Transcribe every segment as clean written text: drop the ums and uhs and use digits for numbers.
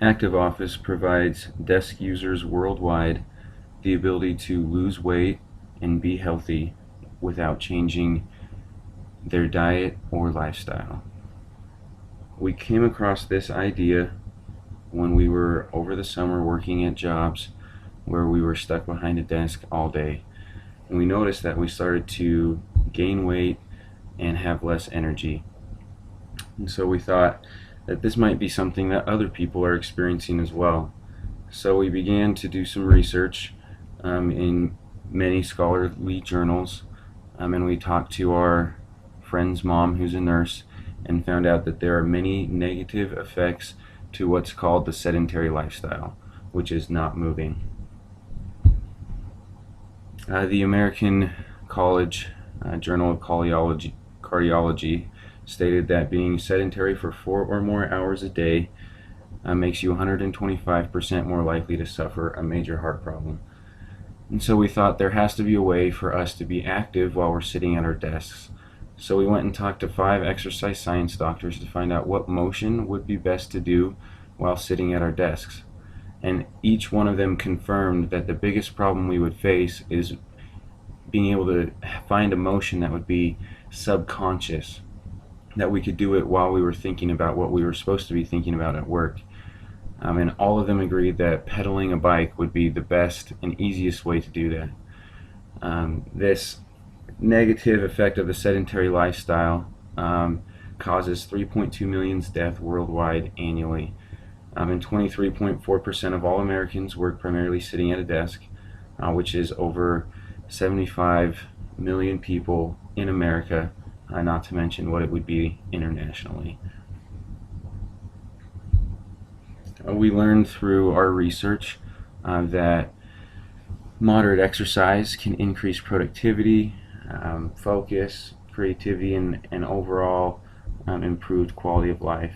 Active Office provides desk users worldwide the ability to lose weight and be healthy without changing their diet or lifestyle. We came across this idea when we were over the summer working at jobs where we were stuck behind a desk all day. And we noticed that we started to gain weight and have less energy. And so we thought that this might be something that other people are experiencing as well. So we began to do some research in many scholarly journals, and we talked to our friend's mom, who's a nurse, and found out that there are many negative effects to what's called the sedentary lifestyle, which is not moving. The American College Journal of Cardiology stated that being sedentary for 4 or more hours a day makes you 125% more likely to suffer a major heart problem. And so we thought there has to be a way for us to be active while we're sitting at our desks. So we went and talked to 5 exercise science doctors to find out what motion would be best to do while sitting at our desks. And each one of them confirmed that the biggest problem we would face is being able to find a motion that would be subconscious, that we could do it while we were thinking about what we were supposed to be thinking about at work. And all of them agreed that pedaling a bike would be the best and easiest way to do that. This negative effect of the sedentary lifestyle causes 3.2 million deaths worldwide annually. And 23.4% of all Americans work primarily sitting at a desk, which is over 75 million people in America, not to mention what it would be internationally. We learned through our research that moderate exercise can increase productivity, focus, creativity, and overall improved quality of life.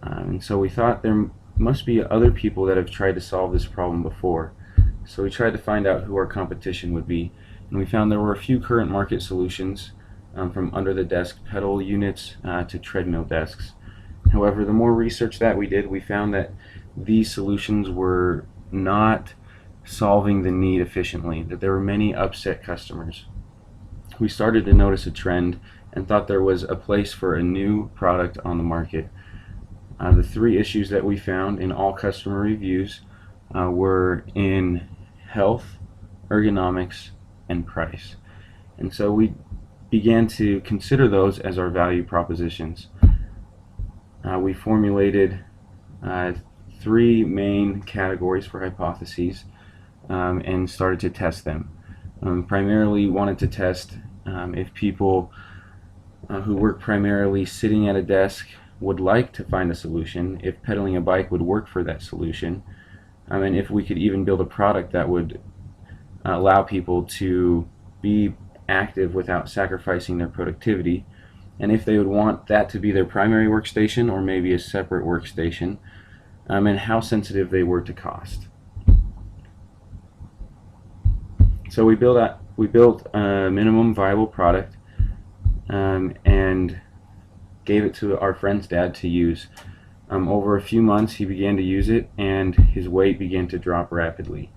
And so we thought there must be other people that have tried to solve this problem before. So we tried to find out who our competition would be, and we found there were a few current market solutions, from under the desk pedal units to treadmill desks. However, the more research that we did, we found that these solutions were not solving the need efficiently, that there were many upset customers. We started to notice a trend and thought there was a place for a new product on the market. The 3 issues that we found in all customer reviews were in health, ergonomics, and price. And so we began to consider those as our value propositions. We formulated 3 main categories for hypotheses and started to test them. Primarily wanted to test if people who work primarily sitting at a desk would like to find a solution, if pedaling a bike would work for that solution, and if we could even build a product that would allow people to be active without sacrificing their productivity, and if they would want that to be their primary workstation or maybe a separate workstation, and how sensitive they were to cost. So we built a minimum viable product and gave it to our friend's dad to use. Over a few months he began to use it and his weight began to drop rapidly.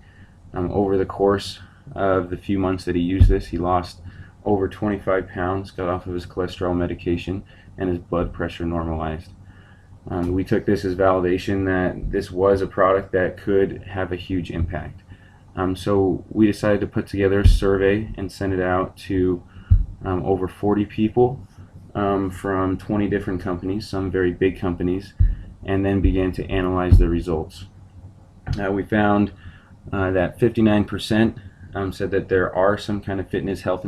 Over the course of the few months that he used this, he lost over 25 pounds, got off of his cholesterol medication, and his blood pressure normalized. We took this as validation that this was a product that could have a huge impact. So we decided to put together a survey and send it out to over 40 people from 20 different companies, some very big companies, and then began to analyze the results. We found that 59% said that there are some kind of fitness health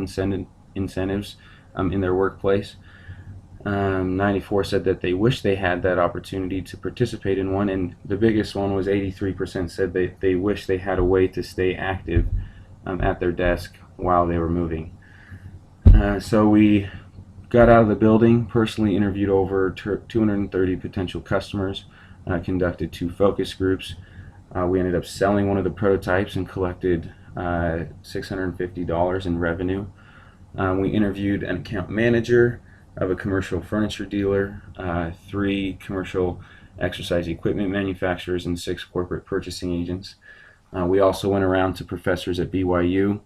incentives in their workplace. 94 said that they wish they had that opportunity to participate in one, and the biggest one was 83% said they wish they had a way to stay active at their desk while they were moving. So we got out of the building, personally interviewed over 230 potential customers, conducted 2 focus groups. We ended up selling one of the prototypes and collected $650 in revenue. We interviewed an account manager of a commercial furniture dealer, 3 commercial exercise equipment manufacturers, and 6 corporate purchasing agents. We also went around to professors at BYU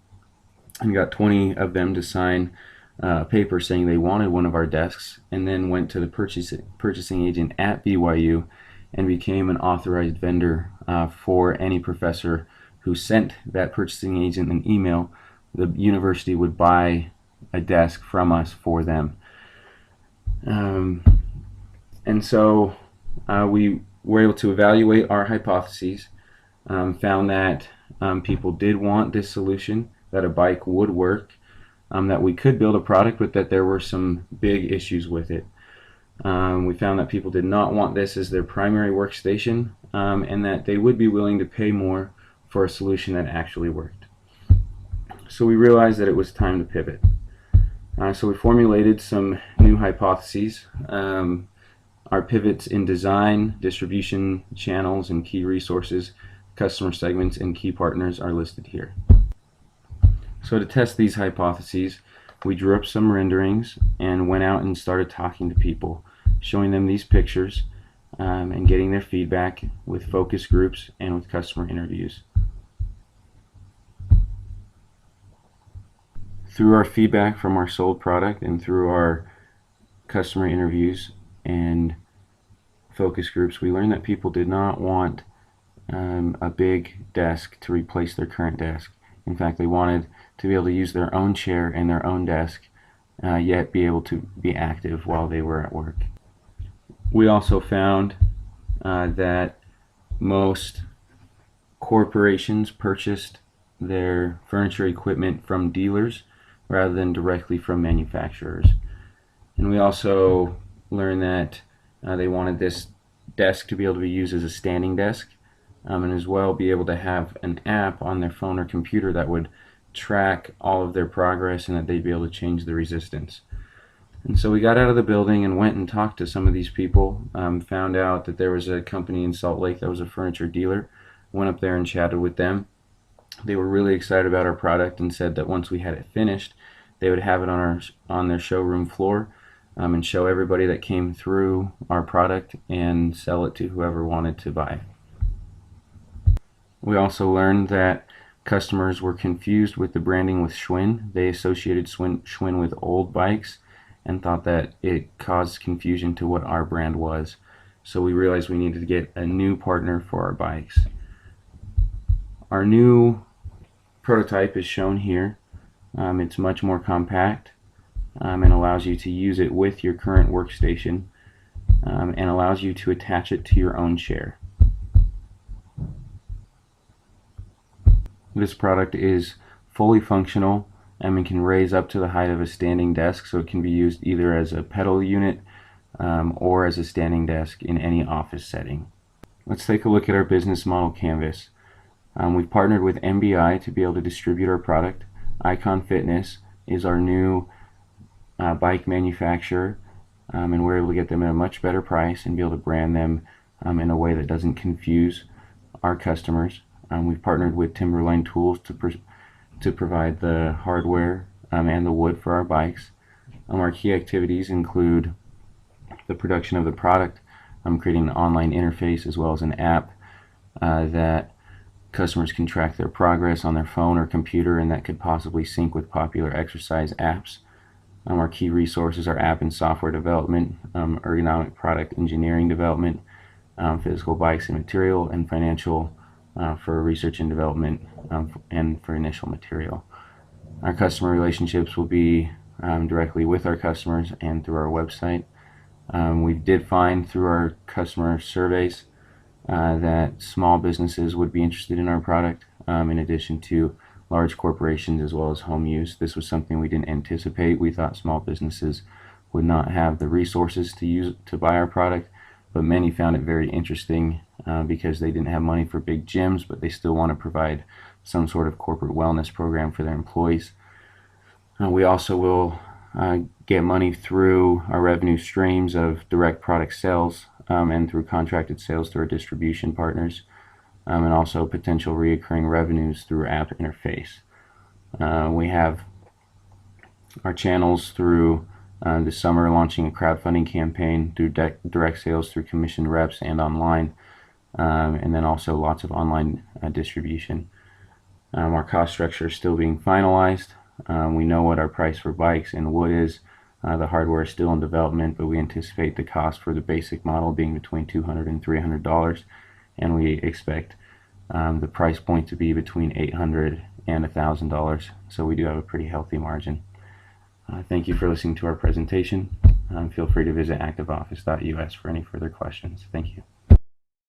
and got 20 of them to sign a paper saying they wanted one of our desks, and then went to the purchasing agent at BYU and became an authorized vendor for any professor who sent that purchasing agent an email. The university would buy a desk from us for them. And so we were able to evaluate our hypotheses, found that people did want this solution, that a bike would work, that we could build a product, but that there were some big issues with it. We found that people did not want this as their primary workstation, and that they would be willing to pay more for a solution that actually worked. So we realized that it was time to pivot. So we formulated some new hypotheses. Our pivots in design, distribution channels, and key resources, customer segments, and key partners are listed here. So to test these hypotheses, we drew up some renderings and went out and started talking to people, showing them these pictures and getting their feedback with focus groups and with customer interviews. Through our feedback from our sold product and through our customer interviews and focus groups, we learned that people did not want a big desk to replace their current desk. In fact, they wanted to be able to use their own chair and their own desk, yet be able to be active while they were at work. We also found that most corporations purchased their furniture equipment from dealers rather than directly from manufacturers. And we also learned that they wanted this desk to be able to be used as a standing desk, and as well be able to have an app on their phone or computer that would track all of their progress and that they'd be able to change the resistance. And so we got out of the building and went and talked to some of these people, found out that there was a company in Salt Lake that was a furniture dealer, went up there and chatted with them. They were really excited about our product and said that once we had it finished, they would have it on their showroom floor and show everybody that came through our product and sell it to whoever wanted to buy. We also learned that customers were confused with the branding with Schwinn. They associated Schwinn with old bikes and thought that it caused confusion to what our brand was. So we realized we needed to get a new partner for our bikes. Our new prototype is shown here. It's much more compact and allows you to use it with your current workstation and allows you to attach it to your own chair. This product is fully functional and it can raise up to the height of a standing desk, so it can be used either as a pedal unit or as a standing desk in any office setting. Let's take a look at our business model canvas. We've partnered with MBI to be able to distribute our product. Icon Fitness is our new bike manufacturer, and we're able to get them at a much better price and be able to brand them in a way that doesn't confuse our customers. We've partnered with Timberline Tools to provide the hardware and the wood for our bikes. Our key activities include the production of the product, creating an online interface as well as an app that customers can track their progress on their phone or computer, and that could possibly sync with popular exercise apps. Our key resources are app and software development, ergonomic product engineering development, physical bikes and material, and financial for research and development and for initial material. Our customer relationships will be directly with our customers and through our website. We did find through our customer surveys that small businesses would be interested in our product in addition to large corporations as well as home use. This was something we didn't anticipate. We thought small businesses would not have the resources to buy our product, but many found it very interesting because they didn't have money for big gyms, but they still want to provide some sort of corporate wellness program for their employees. We also will get money through our revenue streams of direct product sales and through contracted sales through our distribution partners, and also potential reoccurring revenues through app interface. We have our channels through This summer, launching a crowdfunding campaign through direct sales through commissioned reps and online, and then also lots of online distribution. Our cost structure is still being finalized. We know what our price for bikes and wood is. The hardware is still in development, but we anticipate the cost for the basic model being between $200 and $300, and we expect the price point to be between $800 and $1,000. So we do have a pretty healthy margin. Thank you for listening to our presentation. Feel free to visit activeoffice.us for any further questions. Thank you.